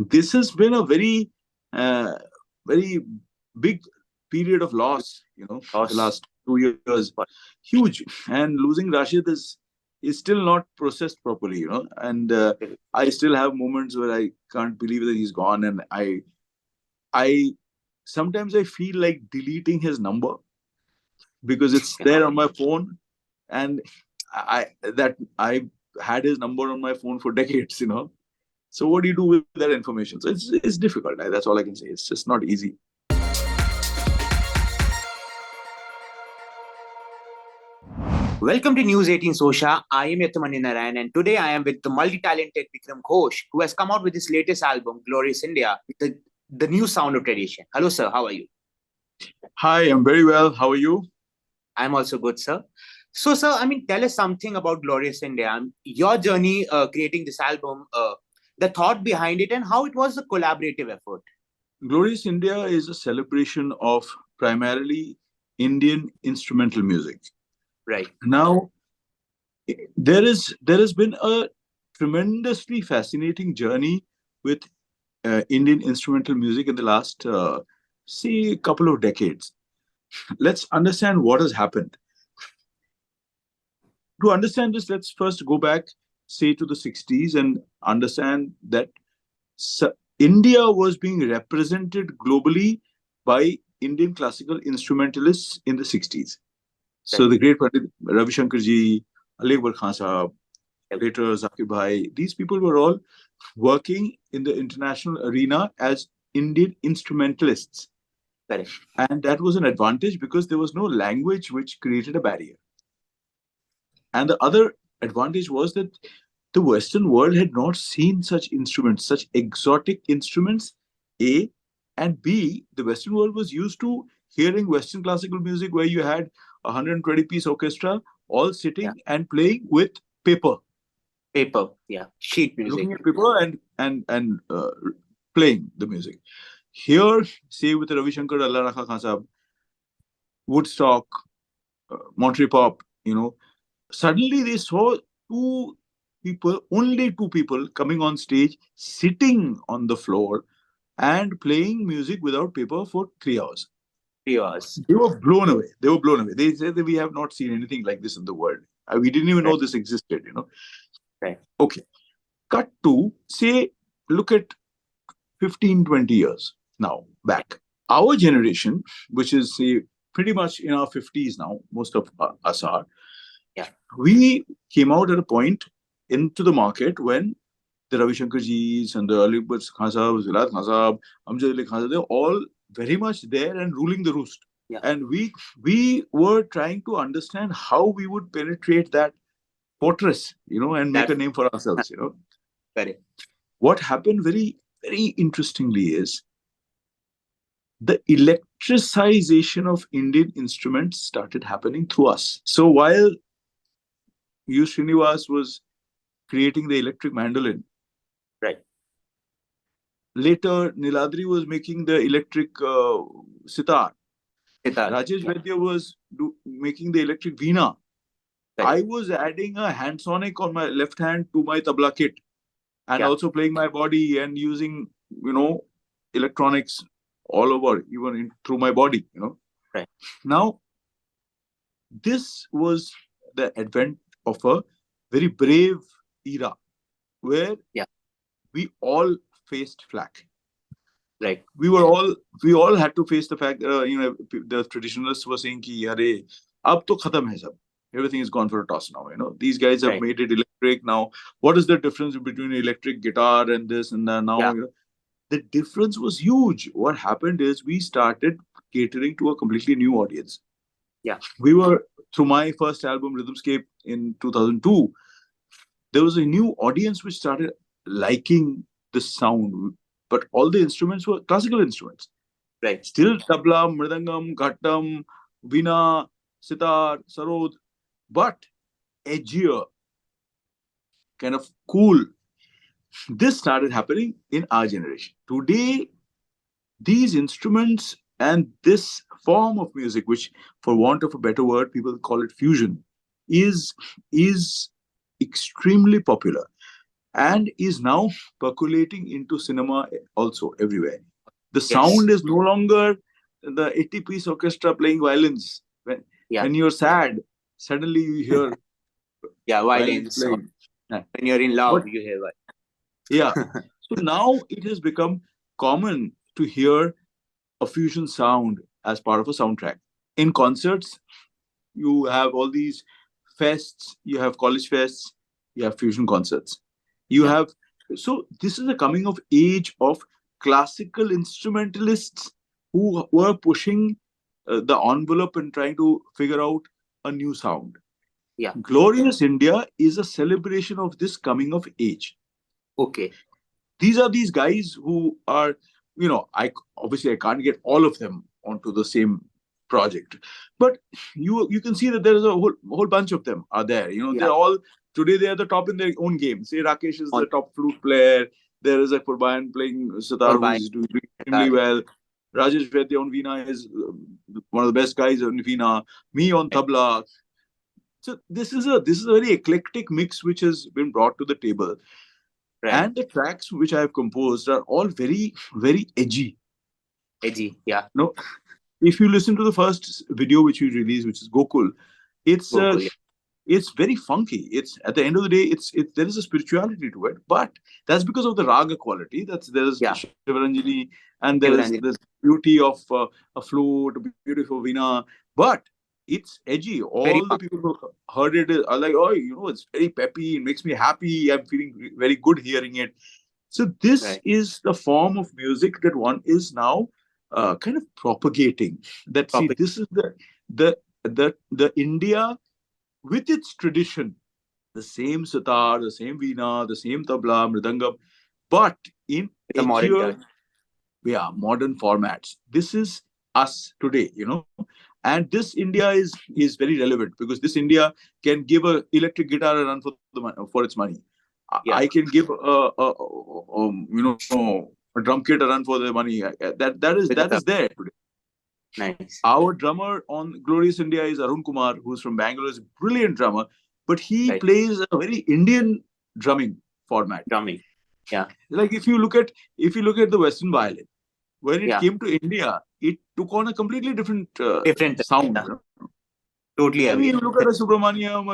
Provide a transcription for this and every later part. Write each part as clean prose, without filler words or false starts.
this has been a uh, very big period of loss, the Loss. last 2 years. Huge. And losing Rashid is still not processed properly, and I still have moments where I can't believe that he's gone. And I sometimes I feel like deleting his number because it's there on my phone, and I had his number on my phone for decades, So what do you do with that information? So it's difficult. That's all I can say. It's just not easy. Welcome to News 18 Showsha. I am Yatamanyu Narain, and today I am with the multi-talented Bickram Ghosh, who has come out with his latest album, Glorious India, the new sound of tradition. Hello, sir. How are you? Hi, I'm very well. How are you? I'm also good, sir. So, sir, tell us something about Glorious India. Your journey creating this album, the thought behind it, and how it was a collaborative effort. Glorious India is a celebration of primarily Indian instrumental music. Right. Now, there has been a tremendously fascinating journey with Indian instrumental music in the last, couple of decades. Let's understand what has happened. To understand this, let's first go back, say, to the 60s and understand that India was being represented globally by Indian classical instrumentalists in the 60s. So the great Pandit Ravi Shankar ji, Ali Akbar Khan Sahab, later Zakir Bhai, these people were all working in the international arena as Indian instrumentalists. Correct. And that was an advantage because there was no language which created a barrier. And the other advantage was that the Western world had not seen such instruments, such exotic instruments, A, and B, the Western world was used to hearing Western classical music where you had a 120-piece orchestra all sitting and playing with paper. Paper, sheet music. Looking at paper and playing the music. Here, say with Ravi Shankar, Allah Rakha Khan Sahab, Woodstock, Monterey Pop, suddenly they saw only two people coming on stage, sitting on the floor and playing music without paper for 3 hours. 3 hours. They were blown away. They said that we have not seen anything like this in the world. We didn't even know this existed, Right. Okay. Cut to, say, look at 15, 20 years now back. Our generation, which is, say, pretty much in our 50s now, most of us are, we came out at a point into the market when the Ravi Shankar Jis and the Ali Akbar Khan Sahab, Zilat Khan Sahab, Amjad Ali Khan Sahab, they're all very much there and ruling the roost. And we were trying to understand how we would penetrate that fortress, and make a name for ourselves, Correct. What happened very, very interestingly is the electricization of Indian instruments started happening through us. So while U. Srinivas was creating the electric mandolin, right, later Niladri was making the electric sitar. Rajesh Vaidya was making the electric veena. Right. I was adding a handsonic on my left hand to my tabla kit and also playing my body and using, electronics all over, even through my body, Right. Now, this was the advent of a very brave era where we all faced flak. Right. We all had to face the fact, the traditionalists were saying ki, "Arey, ab to khatam hai sab. Everything is gone for a toss now." These guys have made it electric now. What is the difference between electric guitar and this and that now? The difference was huge. What happened is we started catering to a completely new audience. We were, through my first album, Rhythmscape, in 2002, there was a new audience which started liking the sound. But all the instruments were classical instruments. Right. Still tabla, mridangam, ghattam, veena, sitar, sarod, but edgier, kind of cool. This started happening in our generation. Today, these instruments and this form of music, which, for want of a better word, people call it fusion, is extremely popular. and is now percolating into cinema also everywhere. The Yes. sound is no longer the 80-piece orchestra playing violins. Yeah. When you're sad, suddenly you hear Yeah, violins violins. playing. When you're in love, But you hear what? yeah, so now it has become common to hear a fusion sound as part of a soundtrack. In concerts, you have all these fests, you have college fests, you have fusion concerts. You Yeah. have, so this is a coming of age of classical instrumentalists who were pushing the envelope and trying to figure out a new sound. Yeah. Glorious India is a celebration of this coming of age. Okay. These are these guys who are, I obviously I can't get all of them onto the same project, but you can see that there is a whole bunch of them are there. Yeah. They're all today they are the top in their own game. Say Rakesh is On the top flute player. There is a Purbayan playing sitar Turbine. who's doing extremely well. Rajesh Vaidya on Veena is one of the best guys on Veena. Me on tabla. So this is a very eclectic mix which has been brought to the table. Right. And the tracks which I have composed are all very, very edgy. Edgy, yeah. No, if you listen to the first video which we released, which is Gokul, it's Gokul, yeah. it's very funky. It's at the end of the day, there is a spirituality to it, but that's because of the raga quality. There is Yeah. Shivaranjani, and there is Shivaranjani. this beauty of a flute, a beautiful veena, but it's edgy. Very All the people who heard it are like, oh, it's very peppy. It makes me happy. I'm feeling very good hearing it. So this Right. is the form of music that one is now kind of propagating. That see, this is the India with its tradition, the same sitar, the same veena, the same tabla, mridangam, but in The modern edgier, touch. modern formats. This is us today, and this India is very relevant because this India can give a electric guitar a run for its money. Yeah. I can give a drum kit a run for the money. That is there today. Nice. Our drummer on Glorious India is Arun Kumar, who's from Bangalore, is a brilliant drummer, but he Right. plays a very Indian drumming format. Drumming, yeah. Like if you look at the Western violin, when it Yeah. came to India, it took on a completely different sound. Yeah. Totally I mean, agree. you look at a Subramaniam,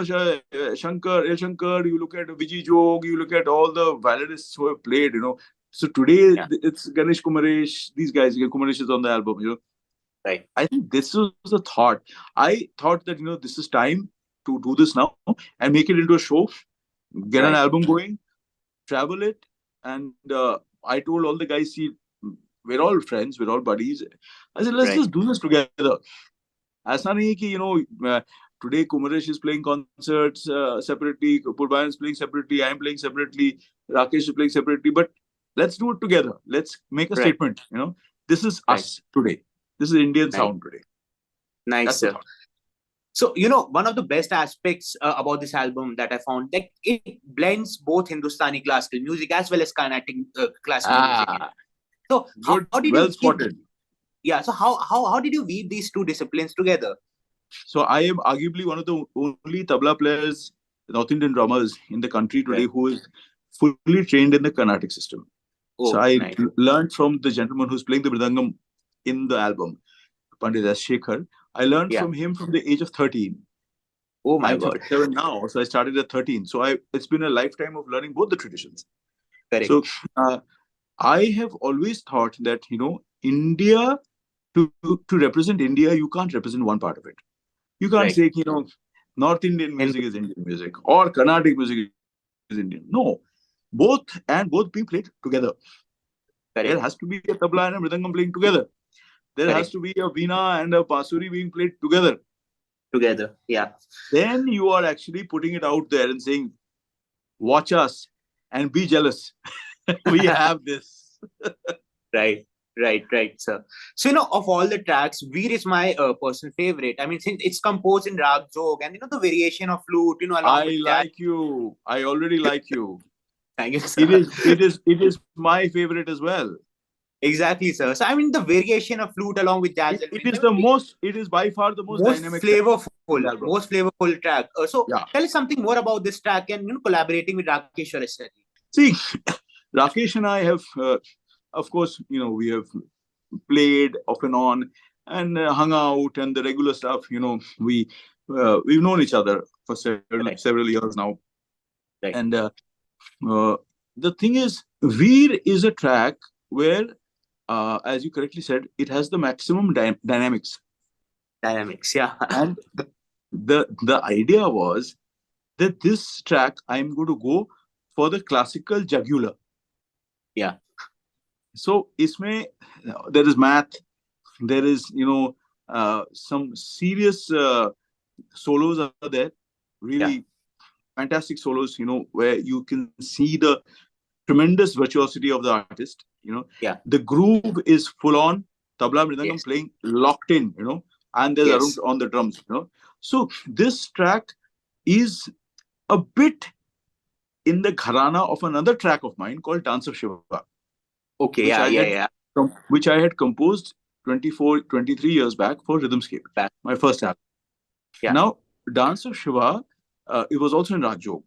Shankar, El Shankar, you look at Vijay Jog, you look at all the violinists who have played, So today, Yeah. it's Ganesh Kumaresh, these guys, Kumaresh is on the album, Right. I think this was a thought. I thought that, this is time to do this now and make it into a show, get an album going, travel it. And I told all the guys, see, we're all friends, we're all buddies. I said, let's just do this together. Aisa nahi ki, today Kumaresh is playing concerts separately, Purbayan is playing separately, I'm playing separately, Rakesh is playing separately, but let's do it together. Let's make a statement, This is us today. This is Indian sound today. Nice, sir. So, one of the best aspects about this album that I found, like it blends both Hindustani classical music as well as Carnatic classical music. So, how did you spotted. Yeah. So, how did you weave these two disciplines together? So, I am arguably one of the only tabla players, North Indian drummers in the country today who is fully trained in the Carnatic system. So, I learned from the gentleman who's playing the mridangam in the album, Pandit S. Shekhar. I learned from him from the age of 13. Oh my I'm God. 57 now, so I started at 13. So it's been a lifetime of learning both the traditions. Correct. So I have always thought that, India, to represent India, you can't represent one part of it. You can't say, North Indian music is Indian music or Carnatic music is Indian. No, both being played together. Correct. There has to be a tabla and a mridangam playing together. There has to be a veena and a pasuri being played together. Together, yeah. Then you are actually putting it out there and saying, watch us and be jealous. We have this. Right, sir. So, of all the tracks, Veer is my personal favorite. I mean, since it's composed in rag jog and, the variation of flute, along with like you. I already like you. Thank you, sir. It is my favorite as well. Exactly, sir. So, I mean, the variation of flute along with jazz. It is by far the most dynamic, most flavorful track. So, tell us something more about this track and, collaborating with Rakesh Rashid. See, Rakesh and I have, of course, we have played off and on and hung out and the regular stuff. We've known each other for several years now. Right. And the thing is, Veer is a track where, as you correctly said, it has the maximum dynamics. Dynamics, yeah. And the idea was that this track, I'm going to go for the classical jugular. Yeah. So isme there is math, there is some serious solos are there, really fantastic solos, where you can see the tremendous virtuosity of the artist. The groove is full on, tabla mridangam playing locked in, and there's Arun on the drums. So this track is a bit in the gharana of another track of mine called Dance of Shiva. Okay, which I had composed 23 years back for Rhythmscape, my first album. Yeah. Now, Dance of Shiva, it was also in Rajog.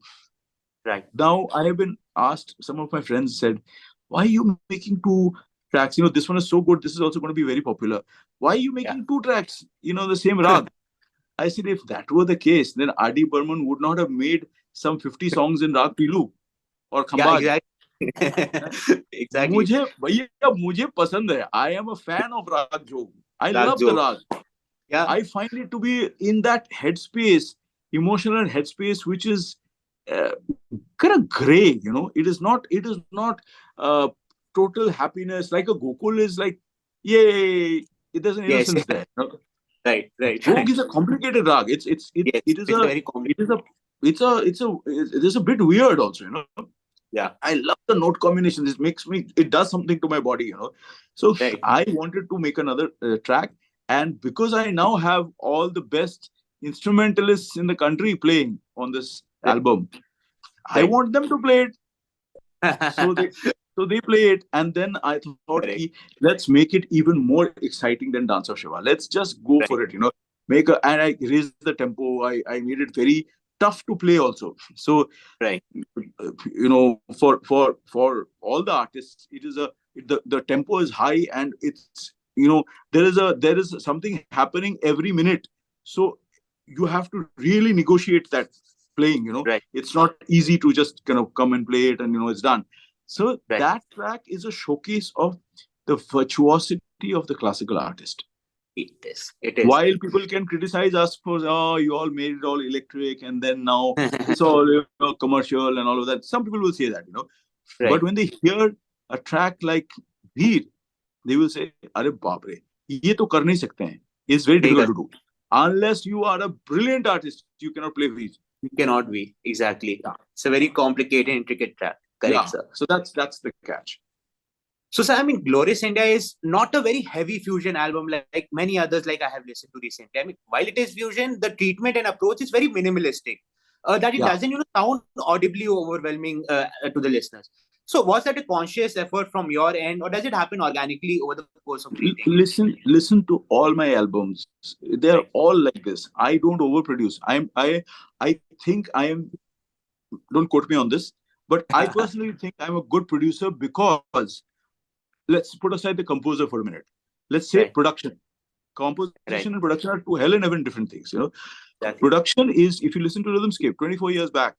Right. Now, I have been asked, some of my friends said, why are you making two tracks? This one is so good, this is also going to be very popular. Why are you making two tracks, the same rag? I said, if that were the case, then R.D. Burman would not have made some 50 songs in Rag Pilu or Khambaj. Yeah, exactly. मुझे पसंद है. I am a fan of Rag Jog. I love the Rag. Yeah. I find it to be in that headspace, emotional headspace, which is kind of gray. It is not total happiness. Like a Gokul is like, yay! There's an innocence there. Right. Jog is a complicated rag. It is very complicated. It is a bit weird also. Yeah, I love the note combination. It does something to my body, So I wanted to make another track, and because I now have all the best instrumentalists in the country playing on this album, I want them to play it. So they play it, and then I thought, let's make it even more exciting than Dance of Shiva. Let's just go for it, and I raised the tempo. I made it very tough to play also. So for all the artists, it is the tempo is high, and it's there is something happening every minute. So you have to really negotiate that playing. It's not easy to just kind of come and play it and it's done. So that track is a showcase of the virtuosity of the classical artist. It is. While people can criticize us for, you all made it all electric and then now it's all commercial and all of that. Some people will say that, But when they hear a track like Veer, they will say, Arey baap re, ye to kar nahi sakte hain. It's very difficult to do. Unless you are a brilliant artist, you cannot play Veer. You cannot be. Exactly. Yeah. It's a very complicated, intricate track. Correct, sir. So that's the catch. So, sir, Glorious India is not a very heavy fusion album like many others like I have listened to recently. While it is fusion, the treatment and approach is very minimalistic. That it doesn't sound audibly overwhelming to the listeners. So, was that a conscious effort from your end, or does it happen organically over the course of creating? Listen to all my albums. They're all like this. I don't overproduce. I think I am. Don't quote me on this, but I personally think I'm a good producer because. Let's put aside the composer for a minute. Let's say production. Composition and production are two hell and heaven different things, Production is, if you listen to Rhythmscape 24 years back,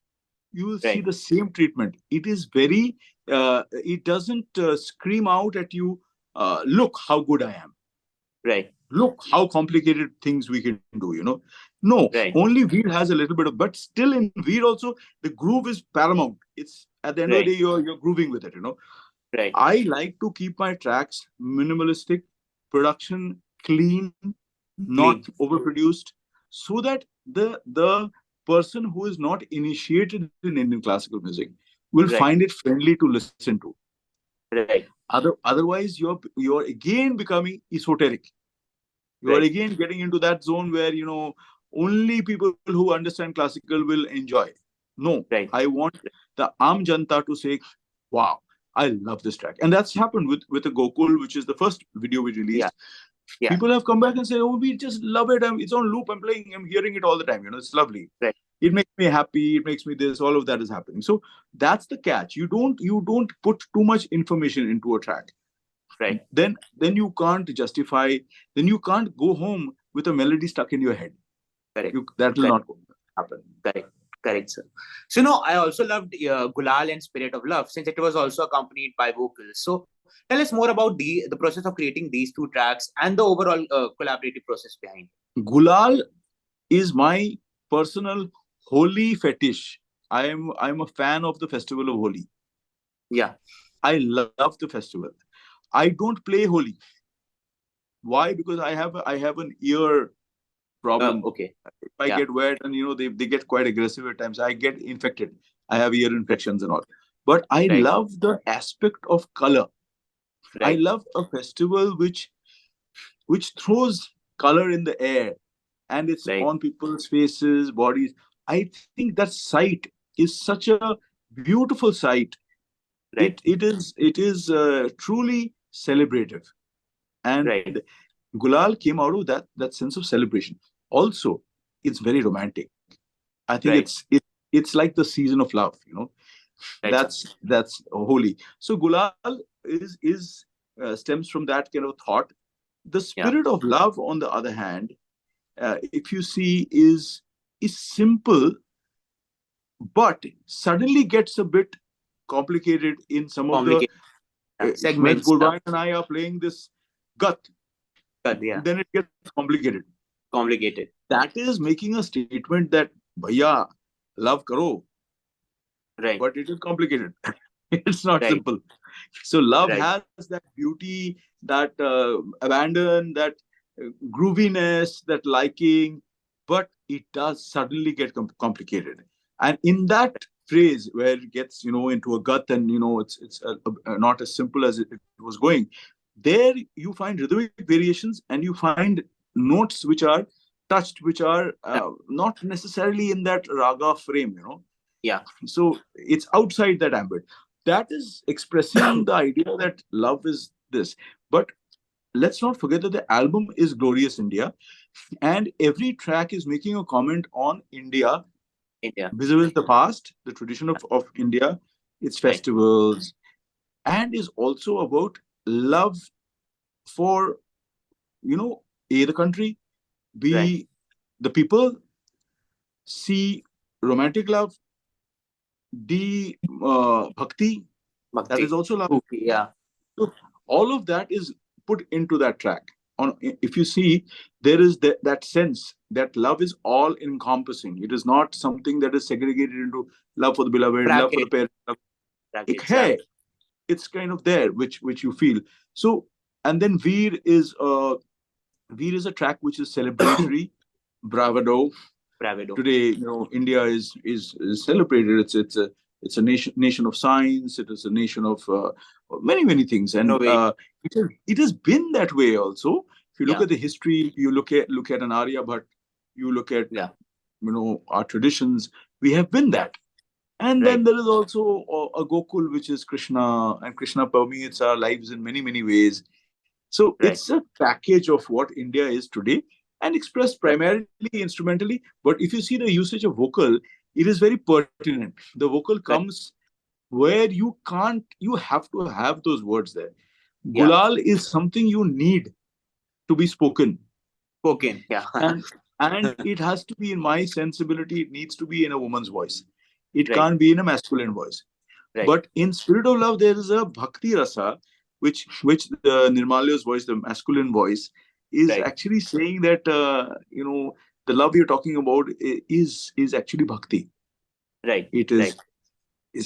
you will see the same treatment. It is very, it doesn't scream out at you, look how good I am. Right. Look how complicated things we can do, No, only Veer has a little bit of, but still in Veer also, the groove is paramount. It's at the end of the day, you're grooving with it, Right. I like to keep my tracks minimalistic, production clean, not overproduced, so that the person who is not initiated in Indian classical music will find it friendly to listen to. Right. Otherwise, you're again becoming esoteric. You are again getting into that zone where only people who understand classical will enjoy. No, I want the Aam Janta to say, "Wow, I love this track." And that's happened with the Gokul, which is the first video we released. People have come back and said, "Oh, we just love it. It's on loop. I'm playing. I'm hearing it all the time. It's lovely." It makes me happy. It makes me this. All of that is happening. So that's the catch. You don't put too much information into a track. Right. Then you can't justify. Then you can't go home with a melody stuck in your head. Correct. That will Correct. not happen. Correct. Correct, sir. So, no, I also loved Gulal and Spirit of Love, since it was also accompanied by vocals. So, tell us more about the process of creating these two tracks and the overall collaborative process behind it. Gulal is my personal Holi fetish. I'm a fan of the festival of Holi. Yeah. I love the festival. I don't play Holi. Why? Because I have an ear problem. Okay. If I get wet and they get quite aggressive at times, I get infected. I have ear infections and all. But I love the aspect of color. I love a festival which throws color in the air, and it's on people's faces, bodies. I think that sight is such a beautiful sight. It is truly celebrative, and Gulal came out of that sense of celebration. Also, it's very romantic. I think it's like the season of love. That's holy. So Gulal is stems from that kind of thought. The spirit of love, on the other hand, if you see, is simple, but suddenly gets a bit complicated in some of the segments. Gurbain and I are playing this gut. Then it gets complicated. That is making a statement that, bhaiya, love karo. But it is complicated. It's not simple. So love has that beauty, that abandon, that grooviness, that liking, but it does suddenly get complicated. And in that phrase where it gets into a gut, and it's not as simple as it was going, there you find rhythmic variations, and you find notes which are touched, which are not necessarily in that raga frame. So it's outside that ambit. That is expressing the idea that love is this. But let's not forget that the album is Glorious India, and every track is making a comment on India, vis-a-vis the past, the tradition of India, its festivals, and is also about love for, A, the country, B, the people, C, romantic love, D, bhakti. That is also love. So all of that is put into that track. If you see, there is that sense that love is all encompassing. It is not something that is segregated into love for the beloved, love for the parent. It's kind of there, which you feel. So, and then Veer is a track which is celebratory, bravado. Today, India is celebrated. It's a nation of science. It is a nation of many things, and it has been that way also. If you look at the history, you look at an Aryabhat, you look at our traditions, we have been that. And then there is also a Gokul, which is Krishna, and Krishna permeates our lives in many ways. So it's a package of what India is today, and expressed primarily instrumentally. But if you see the usage of vocal, it is very pertinent. The vocal comes where you have to have those words there. Gulal is something you need to be spoken. And it has to be, in my sensibility, it needs to be in a woman's voice. It can't be in a masculine voice. But in Spirit of Love, there is a bhakti rasa, which the Nirmalya's voice, the masculine voice, is actually saying that the love you're talking about is actually bhakti. It is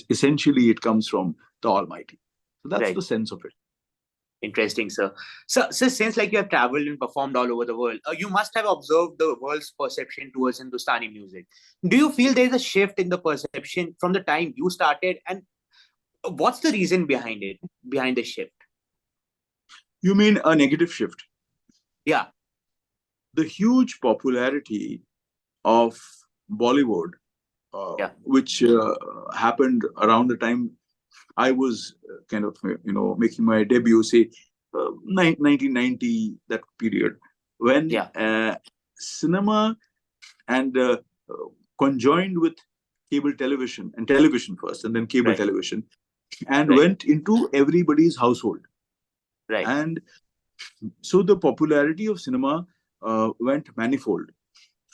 essentially, it comes from the Almighty. So that's the sense of it. Interesting, sir. So since you have traveled and performed all over the world, you must have observed the world's perception towards Hindustani music. Do you feel there is a shift in the perception from the time you started, and what's the reason behind the shift? You mean a negative shift? Yeah. The huge popularity of Bollywood, which happened around the time I was kind of, making my debut, say 1990, that period, when cinema and conjoined with cable television, and television first, and then cable television, and went into everybody's household. And so the popularity of cinema went manifold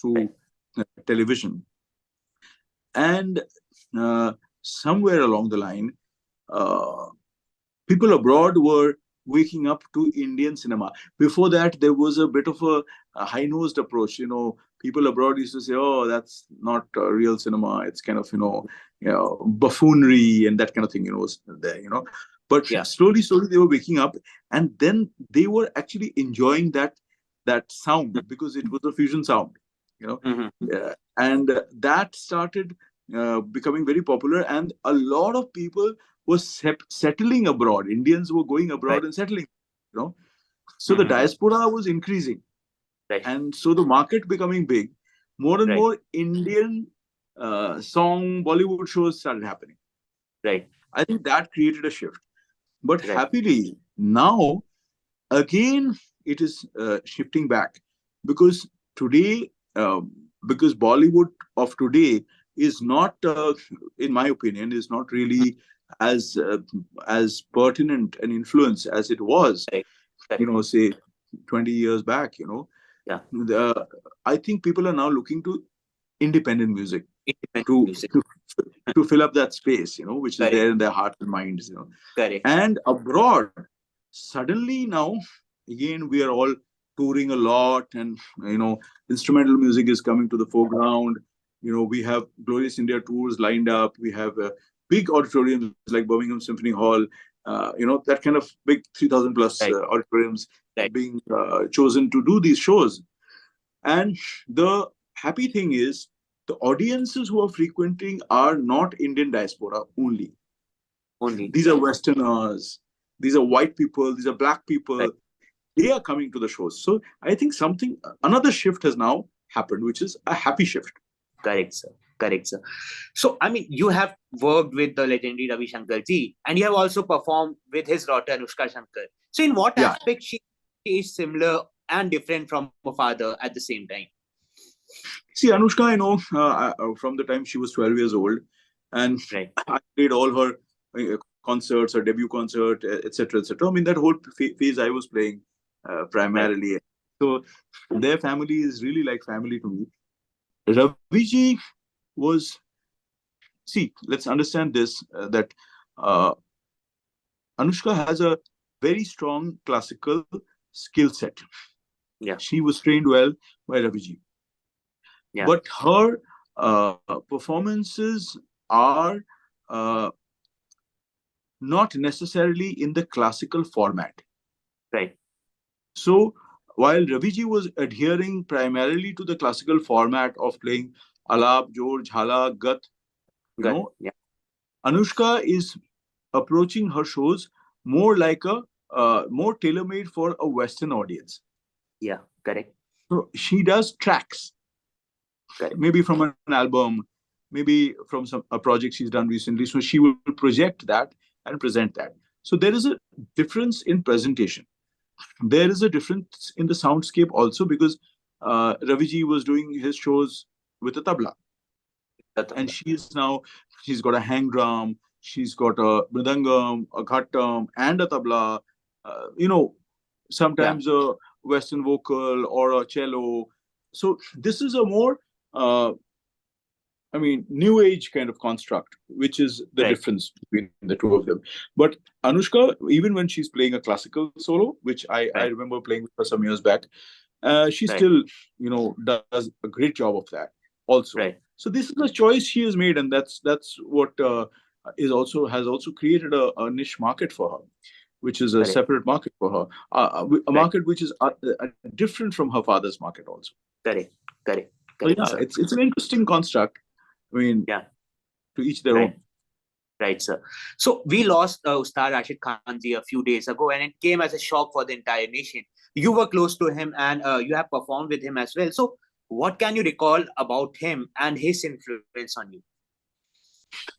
through television. And somewhere along the line, people abroad were waking up to Indian cinema. Before that, there was a bit of a high-nosed approach. People abroad used to say, "Oh, that's not real cinema. It's kind of buffoonery and that kind of thing." Was there. But slowly, they were waking up, and then they were actually enjoying that sound, because it was a fusion sound. And that started becoming very popular, and a lot of people were settling abroad. Indians were going abroad and settling. So the diaspora was increasing, and so the market becoming big. More and more Indian song Bollywood shows started happening. I think that created a shift. But happily, now again it is shifting back, because today, because Bollywood of today is not, in my opinion, is not really as pertinent an influence as it was, say 20 years back. I think people are now looking to independent music to fill up that space, which is there in their hearts and minds. And abroad, suddenly now, again, we are all touring a lot, and instrumental music is coming to the foreground. We have Glorious India tours lined up. We have big auditoriums like Birmingham Symphony Hall, that kind of big 3,000 plus auditoriums being chosen to do these shows. And the happy thing is, the audiences who are frequenting are not Indian diaspora only. These are Westerners, these are white people, these are black people. They are coming to the shows. So I think another shift has now happened, which is a happy shift. Correct, sir. So, I mean, you have worked with the legendary Ravi Shankar ji, and you have also performed with his daughter Anushka Shankar. So, in what aspect she is similar and different from her father at the same time? See, Anushka, I know from the time she was 12 years old, and I played all her concerts, her debut concert, etc., etc. I mean, that whole phase I was playing primarily. So their family is really like family to me. Raviji was, see, let's understand this, that Anushka has a very strong classical skill set. She was trained well by Raviji. But her performances are not necessarily in the classical format. So while Raviji was adhering primarily to the classical format of playing Alap, Jor, Jhala, Gat, Anushka is approaching her shows more like more tailor-made for a Western audience. So she does tracks, maybe from an album, maybe from a project she's done recently. So she will project that and present that. So there is a difference in presentation. There is a difference in the soundscape also, because Raviji was doing his shows with a tabla. And she's got a hang drum, she's got a mridangam, a ghattam, and a tabla, sometimes a Western vocal or a cello. So this is a more, new age kind of construct, which is the difference between the two of them. But Anushka, even when she's playing a classical solo, which I remember playing with her some years back, she still, does a great job of that also. So this is a choice she has made, and that's what has also created a niche market for her, which is a separate market for her, a market which is different from her father's market also. Correct. So yeah, it's an interesting construct. I mean, to each their own. Right, sir. So we lost Ustad Rashid Khan ji a few days ago, and it came as a shock for the entire nation. You were close to him, and you have performed with him as well. So what can you recall about him and his influence on you?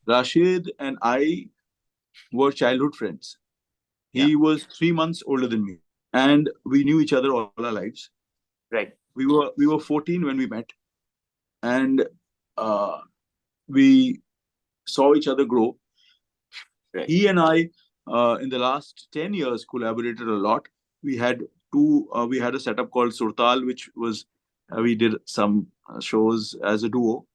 Rashid and I were childhood friends. He was 3 months older than me, and we knew each other all our lives. We were 14 when we met, and uh, we saw each other grow. Right. He and I, in the last 10 years, collaborated a lot. We had we had a setup called Surtal, which was, we did some shows as a duo.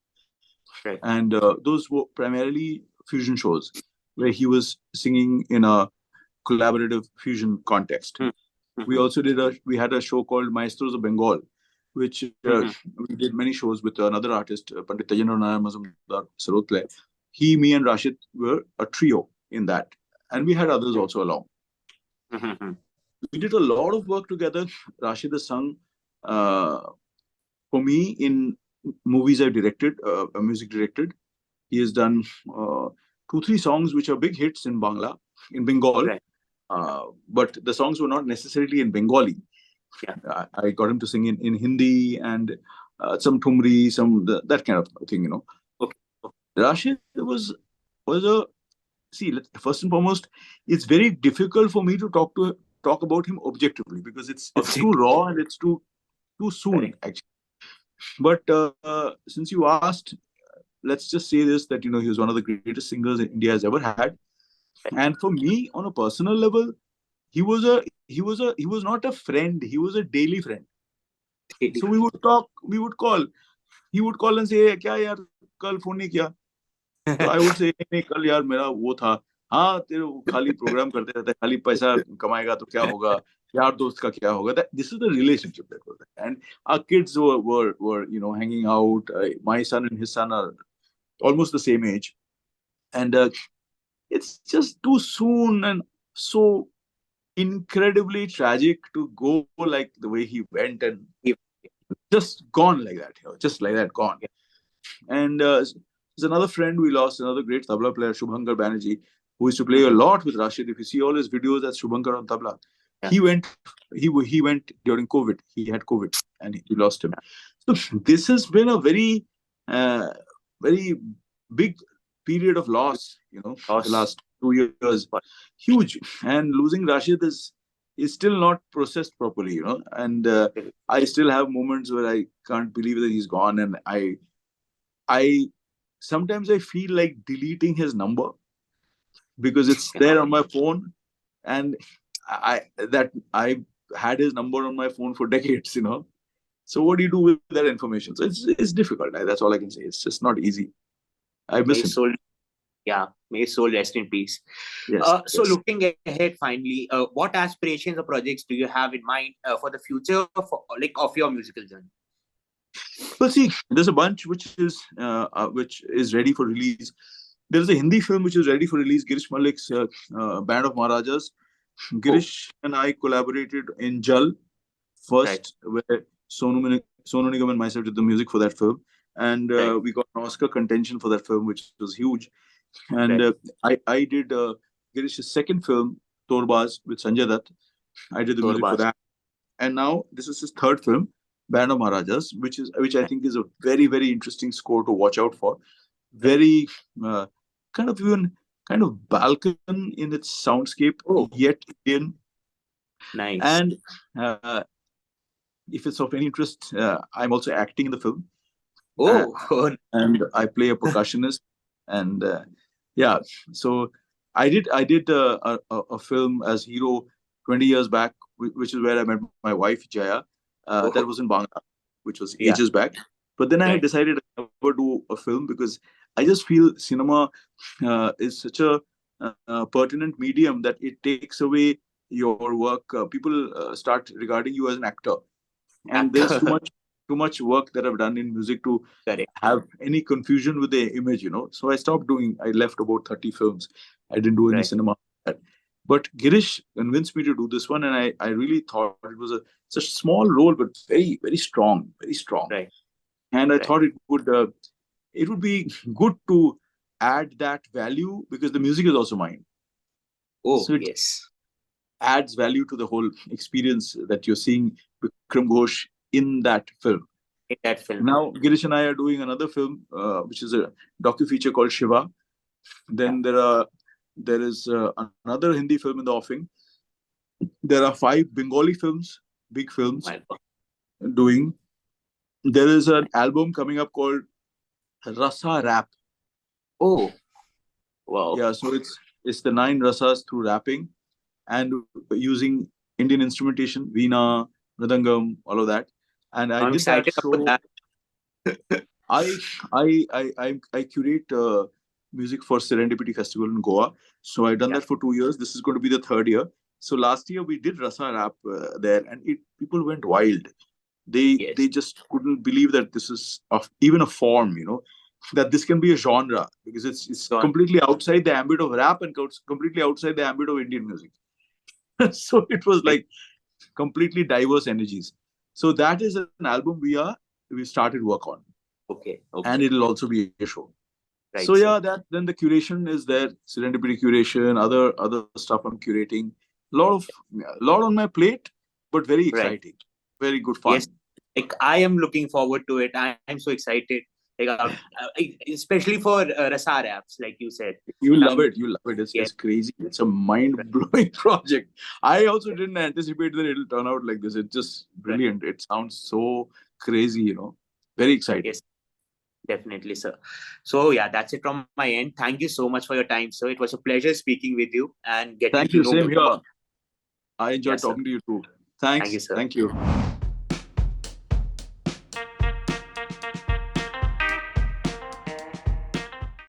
Right. And those were primarily fusion shows where he was singing in a collaborative fusion context. We also we had a show called Maestros of Bengal, which we did many shows with another artist, Pandit Tajendranath Mazumdar Sarotle. He, me, and Rashid were a trio in that, and we had others also along. We did a lot of work together. Rashid has sung for me in movies I've directed, music directed. He has done 2-3 songs which are big hits in Bangla, in Bengal. Right. But the songs were not necessarily in Bengali. Yeah. I got him to sing in Hindi and some Thumri, that kind of thing, you know. Okay. Rashid was a, see, first and foremost, it's very difficult for me to talk about him objectively because it's too raw and it's too soon, Right. actually. But since you asked, let's just say this, that, you know, he was one of the greatest singers India has ever had. And for me, on a personal level, he was not a friend. He was a daily friend. So we would talk, we would call. He would call and say, "Kya yaar, kal phone nahi kiya?" So I would say, "नहीं कल यार मेरा वो था." हाँ, तेरे खाली programme करते रहता है, खाली पैसा कमाएगा तो क्या होगा, यार दोस्त का क्या होगा. This is the relationship that was there. And our kids were you know, hanging out. My son and his son are almost the same age, and it's just too soon and so incredibly tragic to go like the way he went, and just gone like that, you know, just like that, gone. And there's another friend we lost, another great tabla player, Shubhankar Banerjee, who used to play a lot with Rashid. If you see all his videos, that's Shubhankar on tabla. He went during COVID. He had COVID and we lost him. So this has been a very very big period of loss, you know, the last 2 years. Huge. And losing Rashid is still not processed properly, you know. And I still have moments where I can't believe that he's gone, and I sometimes I feel like deleting his number because it's there on my phone, and I had his number on my phone for decades, you know. So what do you do with that information? So it's difficult. That's all I can say. It's just not easy. I miss him. Soul, yeah, may his soul rest in peace. Yes. So looking ahead, finally, what aspirations or projects do you have in mind for the future of your musical journey? Well, see, there's a bunch which is ready for release. There's a Hindi film which is ready for release. Girish Malik's Band of Maharajas. Girish and I collaborated in Jal first, where Sonu Nigam and myself did the music for that film, and we got an Oscar contention for that film, which was huge. And I did Girish's second film, Torbaz, with Sanjay Dutt. I did the music for that, and now this is his third film, Band of Maharajas, which I think is a very, very interesting score to watch out for. Very kind of Balkan in its soundscape, yet Indian. Nice. And if it's of any interest, I'm also acting in the film. And I play a percussionist. And yeah, so I did a film as hero 20 years back, which is where I met my wife Jaya. That was in Bangla, which was ages back. But then I decided to never do a film because I just feel cinema is such a pertinent medium that it takes away your work. People start regarding you as an actor, and there's too much work that I've done in music to have any confusion with the image, you know. So I stopped doing. I left about 30 films. I didn't do any cinema. But Girish convinced me to do this one, and I really thought it was such a small role, but very, very strong, very strong. And I thought it would be good to add that value because the music is also mine. So it adds value to the whole experience that you're seeing Bickram Ghosh in that film. Now, Girish and I are doing another film, which is a docu-feature called Shiva. Then there is another Hindi film in the offing. There are 5 Bengali films, big films, doing. There is an album coming up called Rasa rap. Oh, wow. Yeah, so it's the 9 rasas through rapping and using Indian instrumentation, veena, mridangam, all of that. And I I'm did that excited about show. that. I I curate music for Serendipity Festival in Goa. So I've done Yeah. that for 2 years. This is going to be the third year. So last year we did Rasa rap there, and it people went wild. They Yes. just couldn't believe that this is of even a form, that this can be a genre, because it's Go on. completely outside the ambit of rap and completely outside the ambit of Indian music. So it was Right. like completely diverse energies. So that is an album we started work on, Okay. and Okay. it'll also be a show. So Right, sir. yeah, that then the curation is there, serendipity curation, other stuff I'm curating. A lot on my plate, but very Right. exciting, very good Yes. fun. Like I am looking forward to it. I'm so excited. Like, especially for Rasa raps, like you said. You'll Like, love it. You'll love it. yeah. It's crazy. It's a mind-blowing project. I also didn't anticipate that it'll turn out like this. It's just Right. brilliant. It sounds so crazy. Very exciting. Yes. Definitely, sir. So yeah, that's it from my end. Thank you so much for your time, sir. It was a pleasure speaking with you and getting Thank to you. know more Same about. here. I enjoyed Yes, sir. talking to you too. Thank you, Thanks. sir. Thank you.